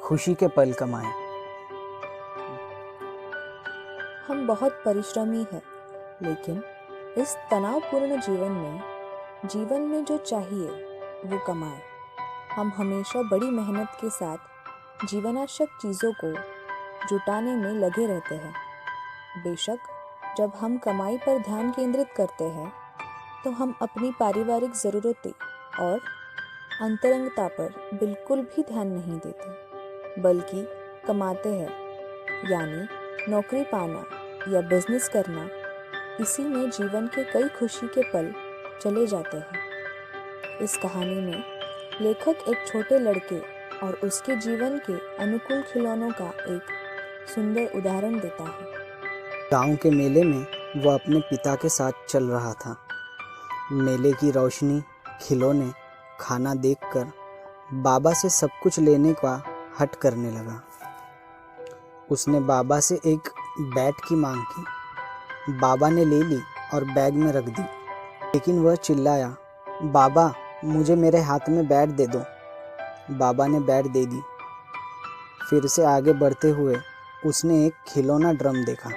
खुशी के पल कमाएं। हम बहुत परिश्रमी हैं, लेकिन इस तनावपूर्ण जीवन में जो चाहिए वो कमाएं। हम हमेशा बड़ी मेहनत के साथ जीवनावश्यक चीज़ों को जुटाने में लगे रहते हैं। बेशक जब हम कमाई पर ध्यान केंद्रित करते हैं तो हम अपनी पारिवारिक ज़रूरतें और अंतरंगता पर बिल्कुल भी ध्यान नहीं देते, बल्कि कमाते हैं, यानी नौकरी पाना या बिजनेस करना, इसी में जीवन के कई खुशी के पल चले जाते हैं। इस कहानी में लेखक एक छोटे लड़के और उसके जीवन के अनुकूल खिलौनों का एक सुंदर उदाहरण देता है। गांव के मेले में वह अपने पिता के साथ चल रहा था। मेले की रोशनी, खिलौने, खाना देखकर बाबा से सब कुछ लेने का हट करने लगा। उसने बाबा से एक बैट की मांग की। बाबा ने ले ली और बैग में रख दी, लेकिन वह चिल्लाया, बाबा मुझे मेरे हाथ में बैट दे दो। बाबा ने बैट दे दी। फिर से आगे बढ़ते हुए उसने एक खिलौना ड्रम देखा।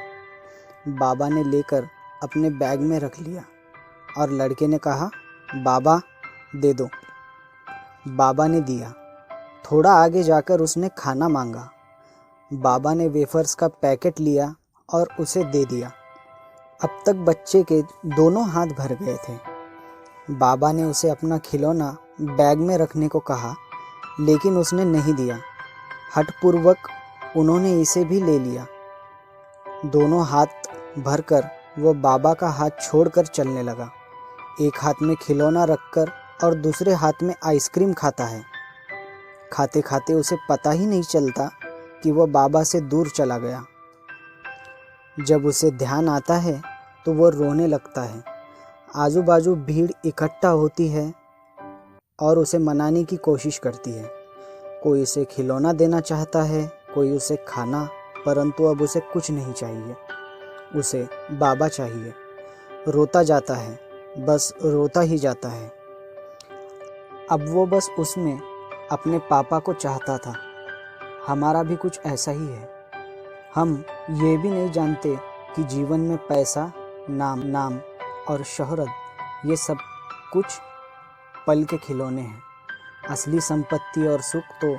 बाबा ने लेकर अपने बैग में रख लिया और लड़के ने कहा, बाबा दे दो। बाबा ने दिया। थोड़ा आगे जाकर उसने खाना मांगा। बाबा ने वेफर्स का पैकेट लिया और उसे दे दिया। अब तक बच्चे के दोनों हाथ भर गए थे। बाबा ने उसे अपना खिलौना बैग में रखने को कहा, लेकिन उसने नहीं दिया। हठपूर्वक उन्होंने इसे भी ले लिया। दोनों हाथ भरकर वह बाबा का हाथ छोड़कर चलने लगा। एक हाथ में खिलौना रखकर और दूसरे हाथ में आइसक्रीम खाता है। खाते खाते उसे पता ही नहीं चलता कि वह बाबा से दूर चला गया। जब उसे ध्यान आता है तो वह रोने लगता है। आजू बाजू भीड़ इकट्ठा होती है और उसे मनाने की कोशिश करती है। कोई उसे खिलौना देना चाहता है, कोई उसे खाना, परंतु अब उसे कुछ नहीं चाहिए। उसे बाबा चाहिए। रोता जाता है, बस रोता ही जाता है। अब वो बस उसमें अपने पापा को चाहता था। हमारा भी कुछ ऐसा ही है। हम ये भी नहीं जानते कि जीवन में पैसा, नाम और शोहरत, ये सब कुछ पल के खिलौने हैं। असली संपत्ति और सुख तो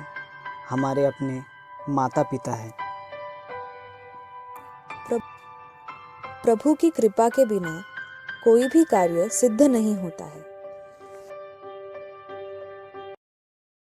हमारे अपने माता पिता है। प्रभु की कृपा के बिना कोई भी कार्य सिद्ध नहीं होता है।